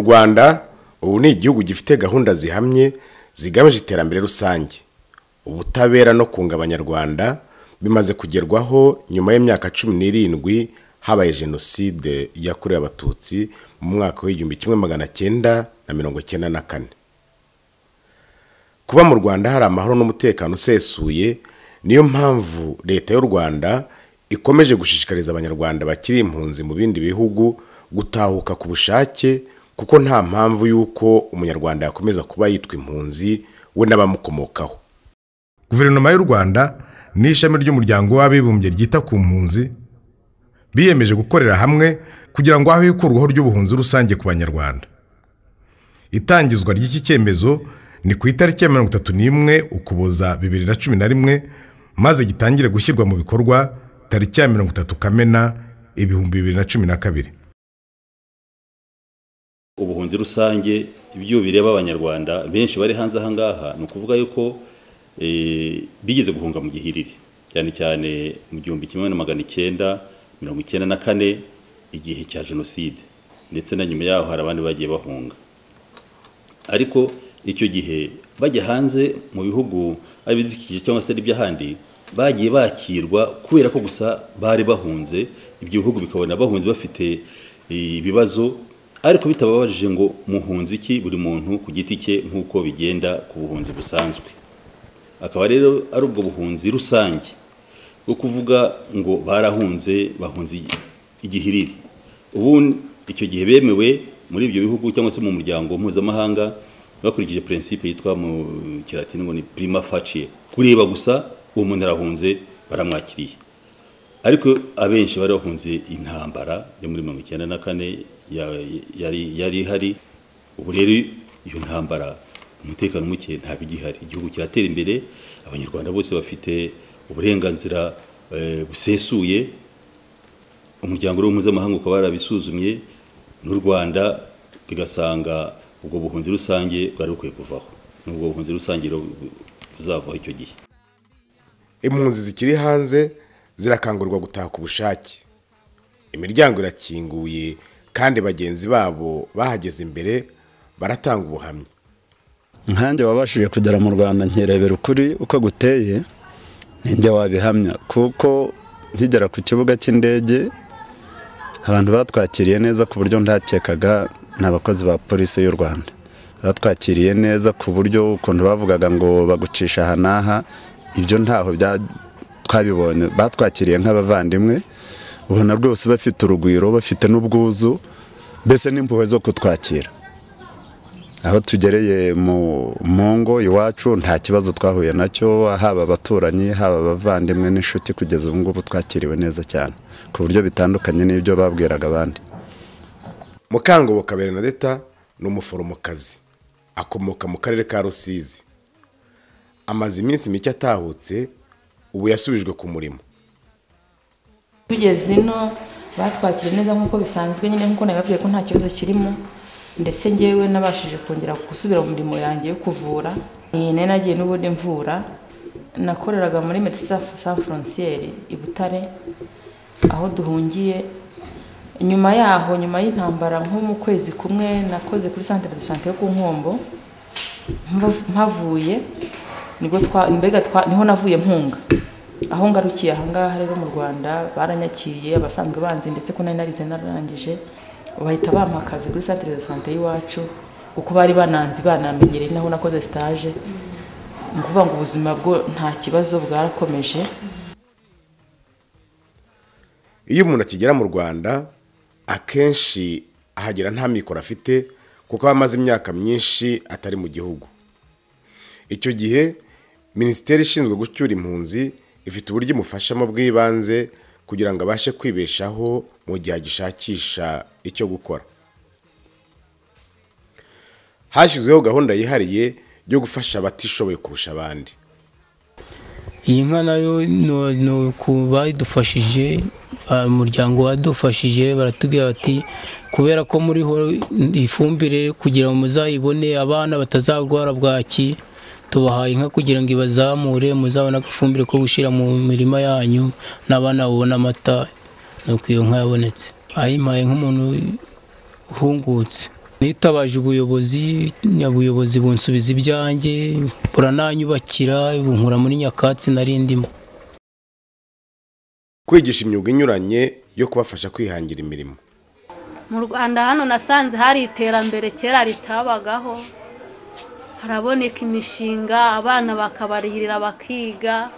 Rwanda ubu ni igihugu gifite gahunda zihamye zigamije iterambere rusange. Ubutabera no kunga Abanyarwanda bimaze kugerwaho nyuma y'imyaka 17 habaye jenoside yakorewe Abatutsi mu mwaka w'1994. Kuba mu Rwanda hari amahoro n'umutekano usesuye, niyo mpamvu leta y'u Rwanda ikomeje gushishikariza Abanyarwanda bakiri impunzi mu bindi bihugu gutahuka ku bushake, kuko nta mpamvu yuko umunyarwanda yakomeza kuba yitwa impunzi we n'abamukomokaho. Guverinoma y'u Rwanda n'ishami ry'umuryango w'abibumbye ryita ku mpunzi biyemeje gukorera hamwe kugira ngo aho ikurwaho ry'ubuhunzi rusange ku Banyarwanda. Itangizwa ry'iki cyemezo ni ku itariki ya 31 Ukuboza 2011, maze gitangire gushyirwa mu bikorwa tariki ya 30 Kamena 2012. Ubuhunzi rusange ibyo bireba Abanyarwanda benshi bari hanze ahangaha, no kuvuga yuko bigeze guhunga mu gihiriri cyane cyane mu 1994 igihe cya jenoside, ndetse na nyuma yaho hari abandi bagiye bahunga. Ariko icyo gihe bajya hanze mu bihugu ari bidukikije cyangwa se iby'ahandi, bagiye bakirwa kubera ko gusa bari bahunze. Ibyo bihugu bikabona bahunze bafite ibibazo, ariko bitababajije ngo muhunzi iki buri muntu ku giti cye nk'uko bigenda ku buhunzi busanzwe. Akaba rero ari ubwo buhunzi rusange bwo kuvuga ngo barahunze, bahunze igihiriri. Ubu icyo gihe bemewe muri ibyo bihugu cyangwa se mu muryango mpuzamahanga bakurikije principe yitwa mu Kilatini ngo ni prima facie, kureba gusa uwo muntu arahunze baramwakiriye. Ariko abenshi bari bahunze intambara yo muri 1994 yari hari. Ubu rero iyo ntambara umutekano muke nta bigihari, igihugu kiratera imbere, Abanyarwanda bose bafite uburenganzira busesuye. Umuryango mpuzamahanga ukaba warabisuzumye, n'u Rwanda bigasanga ubwo buhunzi rusange bwari bukwiye kuvaho, n'ubwo buhunzi rusange buzavaho icyo gihe. Impunzi zikiri hanze zirakangurwa gutaha ku bushake. Imiryango irakinguye kandi bagenzi babo bahageze imbere baratanga ubuhamya. Nkanjye wabashije kugera mu Rwanda nkerebera ukuri uko guteye, ninjye wabihamya, kuko nkigera ku kibuga cy'indege abantu batwakiriye neza ku buryo ntakekaga n'abakozi ba polisi y'u Rwanda. Batwakiriye neza ku buryo ukuntu bavugaga ngo bagucisha aha n'aha, ibyo ntaho twabibonye. Batwakiriye nk'abavandimwe, ubona rwose bafite urugwiro, bafite n'ubwuzu, mbese n'impuhwe zo kutwakira. Aho tugereye mu ngo iwacu nta kibazo twahuye nacyo, haba abaturanyi, haba abavandimwe n'inshuti, kugeza ubu ngubu twakiriwe neza cyane ku buryo bitandukanye n'ibyo babwiraga abandi. Mukangoboka Bernadette ni umuforomokazi, akomoka mu karere ka Rusizi. Amaze iminsi mike atahutse, ubu yasubijwe ku murimo. Tugeze ino batwakiriye neza nk'uko bisanzwe, nyine nk'uko nababwiye ko nta kibazo kirimo, ndetse ngewe nabashije kongera gusubira mu mirimo yanjye yo kuvura. Nari nagiye n'ubundi mvura, nakoreraga muri Médecins Sans Frontières i Butare aho duhungiye. Nyuma yaho, nyuma y'intambara nko mu kwezi kumwe, nakoze kuri Centre de Santé yo ku Nkombo. Mpavuye nibwo niho navuye mpunga. Aho ngarukiye ahangaha rero mu Rwanda baranyakiriye, abasanzwe banzi ndetse ko nari narize narangije, bahita bampa akazi kuri Centre de Santé y'iwacu, uko bari bananzi banamenyereye naho nakoze stage. Nguvuga ngo ubuzima bwo nta kibazo bwarakomeje. Iyo umuntu akigera mu Rwanda akenshi ahagera nta mikoro afite, kuko amaze imyaka myinshi atari mu gihugu. Icyo gihe Minisiteri ishinzwe gucyura impunzi ifite uburyo imufashamo bw'ibanze kugira ngo abashe kwibeshaho mu gihe agishakisha icyo gukora. Hashyizweho gahunda yihariye yo gufasha abatishoboye kurusha abandi. Iyi nka nayo no kubadufashije, umuryango wadufashije, baratubwira bati kubera ko muri ho ifumbire kugira ngo muzayibone abana batazarwara bwaki, tubahaye inka kugira ngo ibazamure, muzabona ifumbire ko gushira mu mirima yanyu, n'abana babona amata. Nuko iyo nka yabonetse, ayimpaye nk'umuntu uhungutse. nitabaje ubuyobozi bunsubiza ibyanjye burananyubakira bunkura muri nyakatsi narindimo. Kwigisha imyuga inyuranye yo kubafasha kwihangira imirimo. Mu Rwanda hano nasanze hari iterambere kera ritabagaho, haraboneka imishinga abana bakabarihirira bakiga,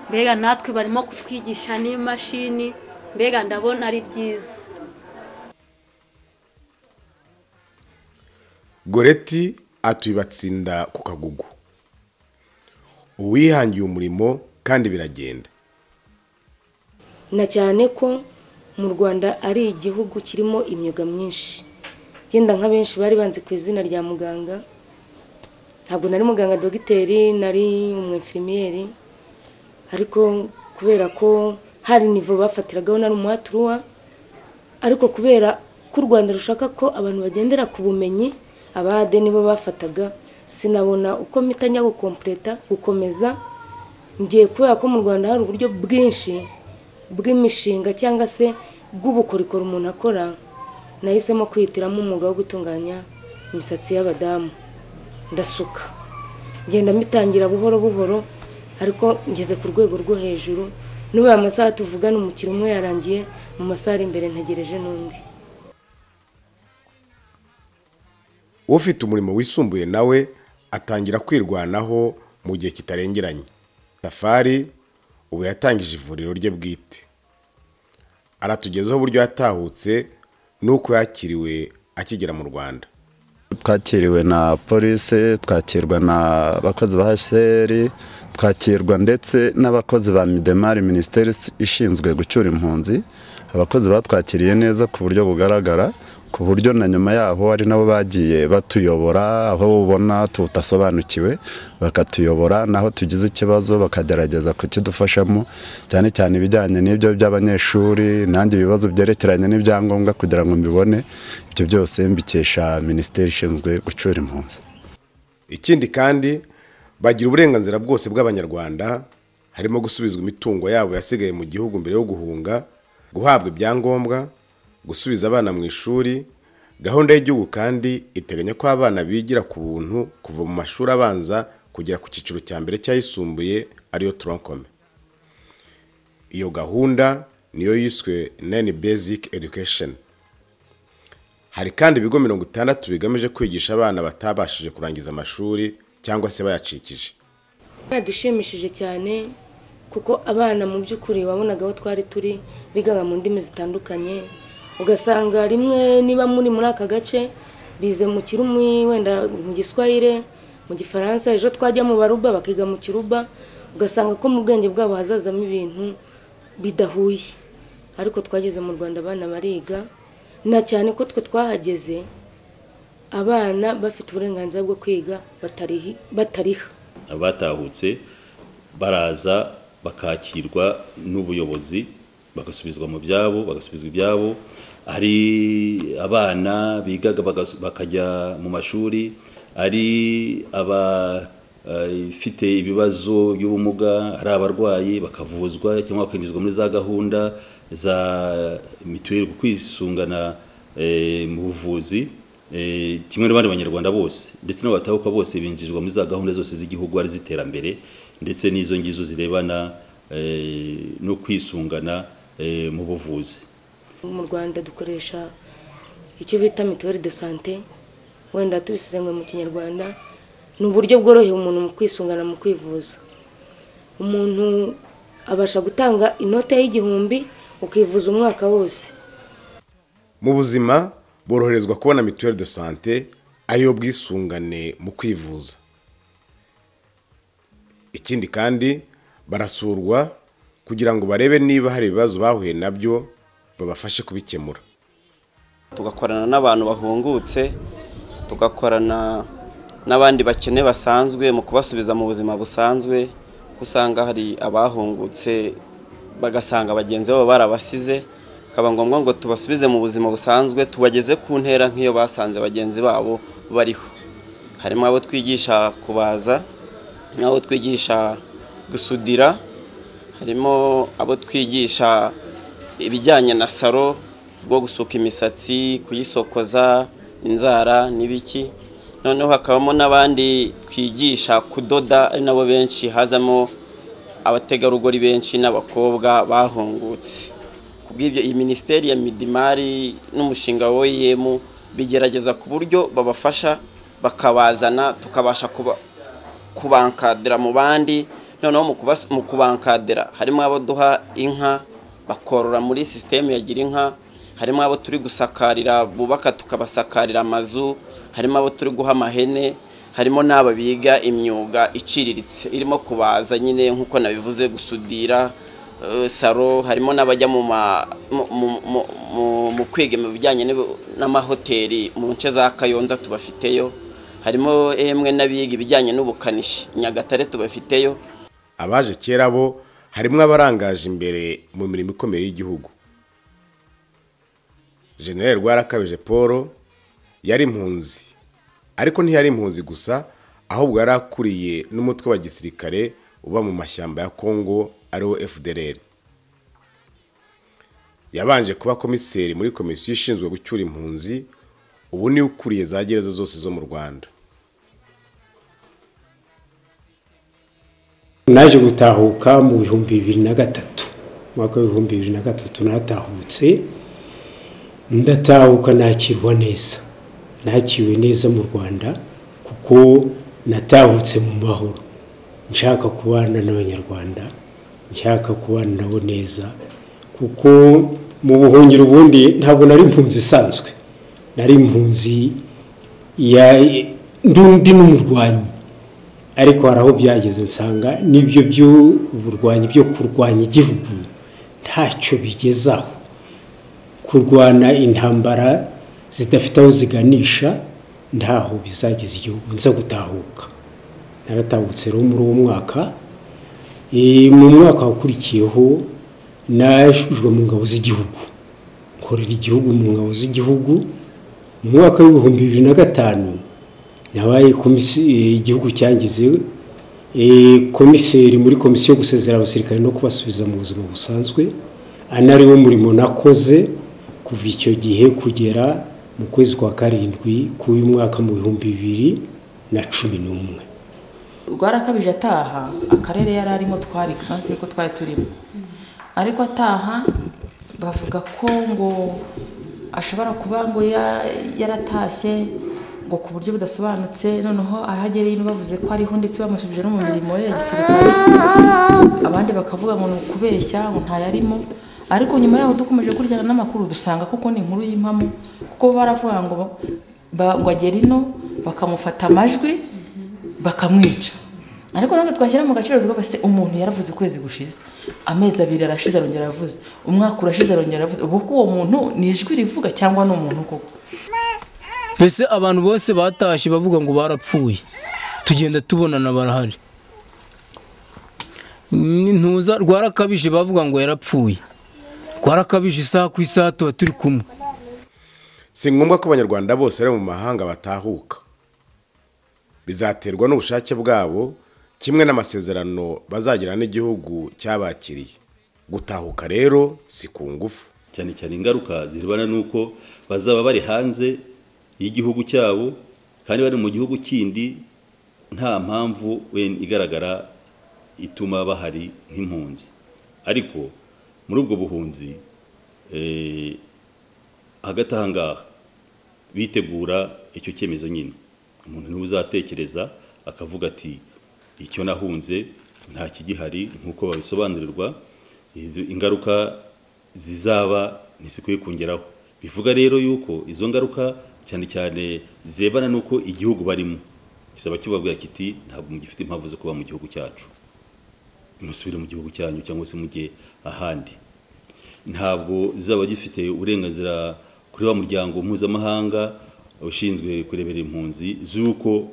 mbega natwe barimo kutwigisha n'imashini, mbega ndabona ari byiza. Goreti atuye Batsinda ku Kagugu. Uwihangiye umurimo kandi biragenda. Na cyane ko mu Rwanda ari igihugu kirimo imyuga myinshi. Genda nka benshi bari banze ku izina rya muganga. Ntabwo nari muganga dogiteri, nari umwinfirmiere. Ariko kubera ko hari nivo bafatiragaho nari umuhaturuwa, ariko kubera ko u Rwanda rushaka ko abantu bagendera ku bumenyi, abade nibo bafataga, sinabona uko mitanya gukomeza. Ngiye kubera ko mu Rwanda hari uburyo bwinshi bw'imishinga cyangwa se bw'ubukorikori umuntu akora, nahisemo kwihitiramo umwuga wo gutunganya imisatsi y'abadamu. Ndasuka ngenda mitangira buhoro buhoro, ariko ngeze ku rwego rwo hejuru. N'ubu amasaha tuvugana umukiro umwe yarangiye, mu masaha ari imbere ntegereje n'undi. Ufite umurimo wisumbuye nawe atangira kwirwanaho mu gihe kitarengeranye. Safari ubu yatangije ivuriro rye bwite. Aratugezaho uburyo yatahutse nuko yakiriwe akigera mu Rwanda. Twakiriwe na polisi, twakirwa n'abakozi ba HCR, twakirwa ndetse n'abakozi ba Midemar, Minisiteri ishinzwe gucyura impunzi. Abakozi batwakiriye neza ku buryo bugaragara, ku buryo na nyuma yaho ari nabo bagiye batuyobora aho ubona tutasobanukiwe, bakatuyobora naho tugize ikibazo bakagerageza kukidufashamo, cyane cyane ibijyanye n'ibyo by'abanyeshuri n'andi bibazo byerekeranye n'ibyangombwa kugira ngo mbibone. Ibyo byose mbikesha Minisiteri ishinzwe gucyura impunzi. Ikindi kandi bagira uburenganzira bwose bw'Abanyarwanda, harimo gusubizwa imitungo yabo yasigaye mu gihugu mbere yo guhunga, guhabwa ibyangombwa, gusubiza abana mu ishuri. Gahunda y'igihugu kandi iteganya ko abana bigira ku buntu kuva mu mashuri abanza kugera ku cyiciro cya mbere cyayisumbuye ariyo troncome. Iyo gahunda niyo yiswe Nine Basic Education. Hari kandi ibigo 60 bigamije kwigisha abana batabashije kurangiza amashuri cyangwa se bayacikije. Dushimishije cyane kuko abana mu by'ukuri wabonaga aho twari turi bigaga mu ndimi zitandukanye, ugasanga rimwe niba muri aka gace bize mu Kirumi, wenda mu Giswahili, mu Gifaransa, ejo twajya mu Baruba bakiga mu Kiruba, ugasanga ko mu bwenge bwabo hazazamo ibintu bidahuye. Ariko twageze mu Rwanda abana bariga, na cyane ko twe twahageze abana bafite uburenganzira bwo kwiga batariha. Abatahutse baraza bakakirwa n'ubuyobozi, bagasubizwa mu byabo, bagasubizwa ibyabo. Ari abana bigaga bakajya mu mashuri, ari abafite ibibazo by'ubumuga, ari abarwayi bakavuzwa cyangwa bakinjizwa muri za gahunda za mituweli kwisungana mu buvuzi, kimwe n'abandi banyarwanda bose, ndetse n'abatahuka bose binjizwa muri za gahunda zose z'igihugu ari ziterambere, ndetse n'izo ngizo zirebana no kwisungana mu buvuzi. Mu Rwanda dukoresha icyo bita mituweli de santé, wenda tubisezengwe mu Kinyarwanda ni uburyo bworoheye umuntu mu kwisungana mu kwivuza. Umuntu abasha gutanga inote y'igihumbi ukivuza umwaka wose. Mu buzima boroherezwa kubona mituweli de santé ariyo bwisungane mu kwivuza. Ikindi kandi barasurwa kugira ngo barebe niba hari ibibazo bahuye nabyo babafashe kubikemura. Tugakorana n'abantu bahungutse, tugakorana n'abandi bakene basanzwe mu kubasubiza mu buzima busanzwe. Usanga hari abahungutse bagasanga bagenzi babo barabasize, kaba ngombwa ngo tubasubize mu buzima busanzwe, tubageze ku ntera nk'iyo basanze bagenzi babo bariho. Harimo abo twigisha kubaza, abo twigisha gusudira, harimo abo twigisha ibijyanye na salo, bwo gusuka imisatsi, kuyisokoza, inzara n'ibiki. Noneho hakabamo n'abandi twigisha kudoda ari nabo benshi, hazamo abategarugori benshi n'abakobwa bahungutse. Kubw'ibyo iyi minisiteri ya Midimari n'umushinga wa OIM bigerageza ku buryo babafasha bakabazana tukabasha kubankadira mu bandi. Noneho mu kubankadira harimo abo duha inka bakorora muri systeme ya Girinka, harimo abo turi gusakarira bubaka tukabasakarira amazu, harimo abo turi guha amahene, harimo n'aba biga imyuga iciriritse irimo kubaza nyine nkuko nabivuze, gusudira, saro, harimo n'abajya mu kwiga mu bijyanye n'amahoteli mu nce za Kayonza tubafiteyo, harimo emwe n'abiga ibijyanye n'ubukanishi Nyagatare tubafiteyo. Abaje kera bo harimo abarangaje imbere mu mirimo ikomeye y'igihugu. General Rwarakabije Paul yari impunzi, ariko ntiyari impunzi gusa, ahubwo yari akuriye n'umutwe wa gisirikare uba mu mashyamba ya Kongo ariwo FDLR. Yabanje kuba komiseri muri komisiyo ishinzwe gucyura impunzi, ubu ni ukuriye za gereza zose zo mu Rwanda. Naje gutahuka mu 2003, mwaka wa 2003 natahutse, ndatahuka nakirwa neza, nakiwe neza mu Rwanda kuko natahutse mu mahoro, nshaka kubana n'abanyarwanda, nshaka kubana nabo neza, kuko mu buhungiro ubundi ntabwo nari impunzi isanzwe, nari impunzi ya ndundi n'umurwanyi. Ariko haraho byageze nsanga nibyo by'uburwanyi byo kurwanya igihugu ntacyo bigezaho, kurwana intambara zidafite aho ziganisha ntaho bizageza igihugu. Nza gutahuka, naratahutse rero muri uwo mwaka. Mu mwaka wakurikiyeho najwe mu ngabo z'igihugu, nkorera igihugu mu ngabo z'igihugu. Mu mwaka wa 2005 nabaye igihugu cyangize komiseri muri komisiyo gusezera abasirikare no kubasubiza mu buzima busanzwe, anariwo murimo nakoze kuva icyo gihe kugera mu kwezi kwa 7 k'uyu mwaka mu 2011. Rwarakabije ataha, akarere yari arimo twari kandi ko twari turimo, ariko ataha bavuga ko ngo ashobora kuba ngo yaratashye ngo ku buryo budasobanutse. Noneho ahagereye bavuze ko ariho ndetse bamushubije no mu mirimo ye ya gisirikare, abandi bakavuga ngo kubeshya ngo ntayarimo. Ariko nyuma yaho dukomeje kuryana n'amakuru dusanga kuko ni inkuru y'impamo, kuko baravuga ngo agerino bakamufata amajwi bakamwica. Ariko none twashyira mu gaciro tuvuga se umuntu yaravuze kwezi gushize, amezi 2 arashize arongera aravuze, umwaka urashize arongera aravuze. Ubu ko uwo muntu ni ijwi rivuga cyangwa no umuntu koko? Mbese abantu bose batashye bavuga ngo barapfuye, tugenda tubonana barahari. Ntuza Rwarakabije bavuga ngo yarapfuye, Rwarakabije isaha ku isaha tuba turi kumwe. Si ngombwa ko abanyarwanda bose bari mu mahanga batahuka, bizaterwa n'ubushake bwabo kimwe n'amasezerano bazagira n'igihugu cyabakiriye. Gutahuka rero si ku ngufu. Cyane cyane ingaruka ziribana nuko bazaba bari hanze y'igihugu cyabo kandi bari mu gihugu kindi nta mpamvu igaragara ituma bahari nk'impunzi. Ariko muri ubwo buhunzi hagati ahangaha bitegura icyo cyemezo nyine, umuntu niwe uzatekereza akavuga ati icyo nahunze nta kigihari nk'uko babisobanurirwa, ingaruka zizaba ntisikwiye kongeraho. Bivuga rero yuko izo ngaruka cyane cyane zirebana nuko igihugu barimo kisaba kibabwira kiti ntabwo mugifite impamvu zo kuba mu gihugu cyacu, musubire mu gihugu cyanyu cyangwa se mujye ahandi. Ntabwo zaba gifite uburenganzira kuri wa muryango mpuzamahanga ushinzwe kurebera impunzi z'uko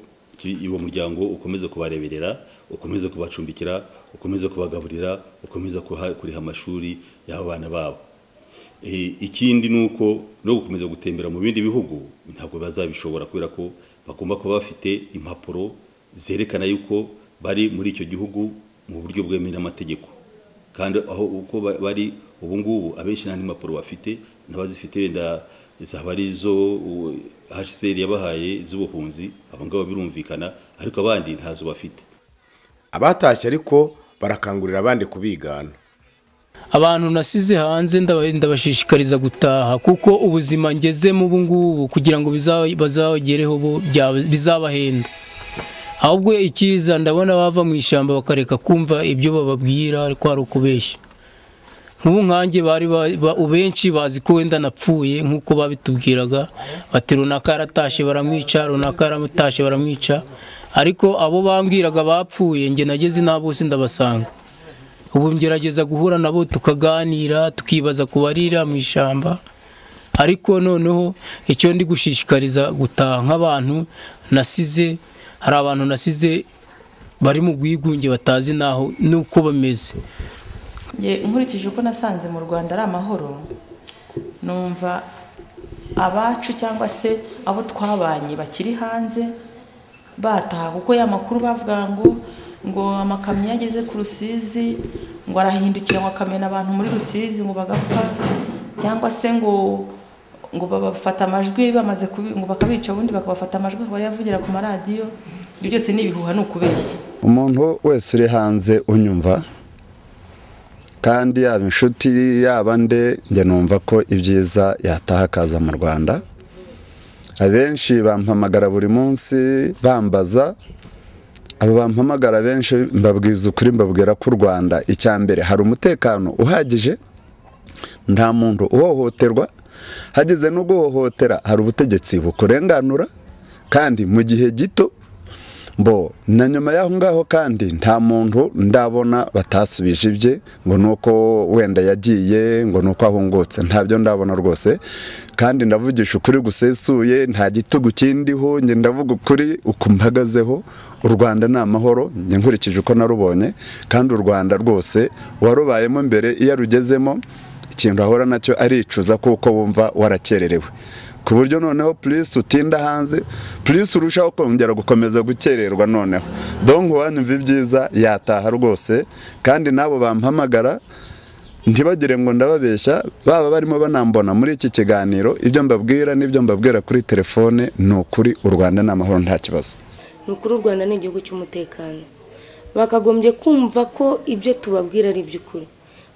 uwo muryango ukomeza kubareberera, ukomeza kubacumbikira, ukomeza kubagaburira, ukomeza kuriha amashuri y'abana babo. Ikindi nuko no gukomeza gutembera mu bindi bihugu ntabwo bazabishobora kubera ko bagomba kuba bafite impapuro zerekana yuko bari muri icyo gihugu mu buryo bwemewe n'amategeko. Kandi aho uko bari ubu ngubu abenshi nta impapuro bafite, n'abazifite wenda zaba ari izo HCR yabahaye z'ubuhunzi, abo ngabo birumvikana, ariko abandi ntazo bafite. Abatashye ariko barakangurira abandi kubigana. Abantu nasize hanze ndabashishikariza gutaha, kuko ubuzima ngezemo ubu ngubu kugira ngo bazagereho bizabahenda. Ahubwo ikiza ndabona bava mu ishyamba bakareka kumva ibyo bababwira ariko ari ukubeshya. Nk'ubu nkanjye benshi bazi ko wenda napfuye nk'uko babitubwiraga, bati runaka yaratashe baramwica, runaka yaramutashe baramwica, ariko abo bambwiraga bapfuye njye nageze nta bose ndabasanga. Ubu ngerageza guhura nabo tukaganira, tukibaza kubarira mu ishyamba, ariko noneho icyo ndi gushishikariza gutaha nk'abantu nasize, hari abantu nasize bari mu bwigunge batazi naho nuko bameze. Nkurikije uko nasanze mu Rwanda ari amahoro, numva abacu cyangwa se abo twabanye bakiri hanze bataha, kuko ya makuru bavuga ngo amakamyo yageze ku Rusizi ngo arahindukira ngo akamena abantu muri Rusizi ngo bagapfa, cyangwa se ngo babafata amajwi bamaze ngo bakabica, ubundi bakabafata amajwi barayavugira ku maradiyo. Ibyo byose ni ibihuha, ni ukubeshya. Umuntu wese uri hanze unyumva, kandi yaba inshuti yaba nde, njye numva ko ibyiza yataha akaza mu Rwanda. Abenshi bampamagara buri munsi bambaza, abo bampamagara benshi mbabwiza ukuri, mbabwira ko u Rwanda icya mbere hari umutekano uhagije, nta muntu uhohoterwa, hageze no guhohotera hari ubutegetsi bukurenganura kandi mu gihe gito. Na nyuma y'aho ngaho kandi nta muntu ndabona batasubije ibye ngo nuko wenda yagiye, ngo nuko ahungutse, ntabyo ndabona rwose. Kandi ndavugisha ukuri gusesuye, nta gitugu kindiho, njye ndavuga ukuri uko mpagazeho. U Rwanda ni amahoro, njye nkurikije uko narubonye, kandi u Rwanda rwose warubayemo mbere, iyo rugezemo ikintu ahora nacyo aricuza kuko wumva warakererewe, ku buryo noneho plus utinda hanze, plus urushaho kongera gukomeza gukererwa. Noneho donc wanumva ibyiza yataha rwose. Kandi nabo bampamagara ntibagire ngo ndababeshya, baba barimo banambona muri iki kiganiro, ibyo mbabwira n'ibyo mbabwira kuri telefone ni ukuri. U Rwanda ni amahoro, nta kibazo. Ni ukuri, u Rwanda ni igihugu cy'umutekano. Bakagombye kumva ko ibyo tubabwira ari iby'ukuri,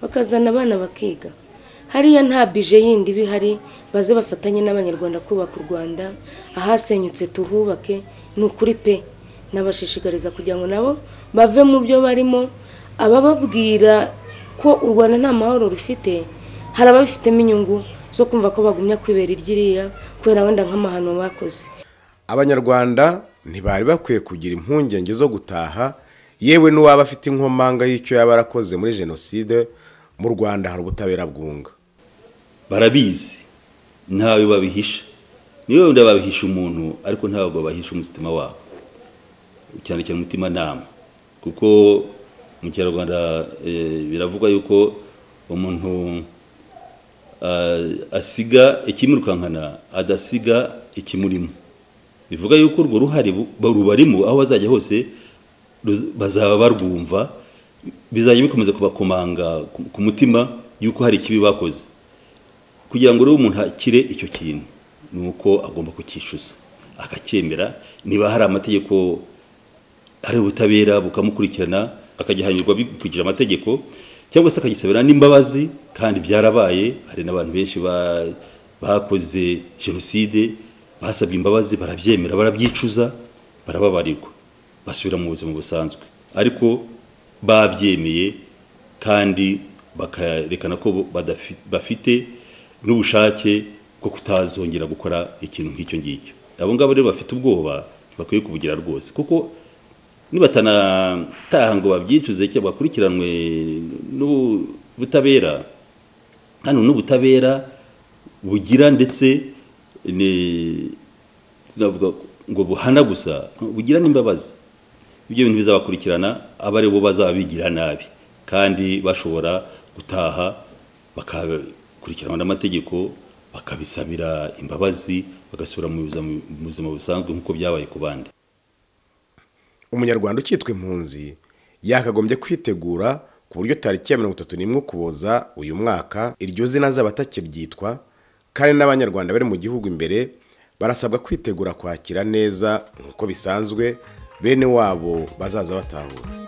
bakazana abana bakiga. Hariya nta bije yindi bihari, baze bafatanye n'abanyarwanda kubaka u Rwanda, ahasenyutse tuhubake. Ni ukuri pe, nabashishikariza kugira ngo nabo bave mu byo barimo. Abababwira ko u Rwanda nta mahoro rufite, hari ababifitemo inyungu zo kumva ko bagumya kwibera iryiriya kubera wenda nk'amahano bakoze. Abanyarwanda ntibari bakwiye kugira impungenge zo gutaha, yewe n'uwaba afite inkomanga y'icyo yaba yarakoze muri jenoside. Mu Rwanda hari ubutabera bwunga, barabizi, ntawe babihisha. Niyo wenda babihisha umuntu, ariko ntabwo bahisha umutima wabo, cyane cyane umutima nama, kuko mu Kinyarwanda biravugwa yuko umuntu asiga ikimwirukankana adasiga ikimurimo. Bivuga yuko urwo ruhari barubarimo, aho bazajya hose bazaba barwumva, bizajya bikomeza kubakomanga ku mutima yuko hari ikibi bakoze. Kugira ngo rero umuntu akire icyo kintu, nuko agomba kucyishuza akacyemera. Niba hari amategeko, hari ubutabera bukamukurikirana, akajyahanirwa bikurikije amategeko, cyangwa se akagisabira n'imbabazi. Kandi byarabaye, hari n'abantu benshi bakoze jenoside basabye imbabazi, barabyemera, barabyicuza, barababarirwa, basubira mu buzima busanzwe. Ariko babyemeye kandi bakarekana ko bafite n'ubushake bwo kutazongera gukora ikintu nk'icyo ngicyo. Abo ngabo rero bafite ubwoba, bakwiye kubugira rwose, kuko nibatanataha ngo babyicuze cyangwa bakurikiranwe n'ubutabera, hano n'ubutabera bugira ndetse sinavuga ngo buhana gusa, bugira n'imbabazi. Ibyo bintu bizabakurikirana, abari bo bazaba bigira nabi kandi bashobora gutaha bakakurikiranwa n'amategeko, bakabisabira imbabazi, bagasubira mu buzima busanzwe nk'uko byabaye ku bandi. Umunyarwanda ukitwa impunzi yakagombye kwitegura ku buryo tariki ya 31 Ukuboza uyu mwaka iryo zina azaba atakiryitwa, kandi n'abanyarwanda bari mu gihugu imbere barasabwa kwitegura kwakira neza nk'uko bisanzwe bene wabo bazaza batahutse.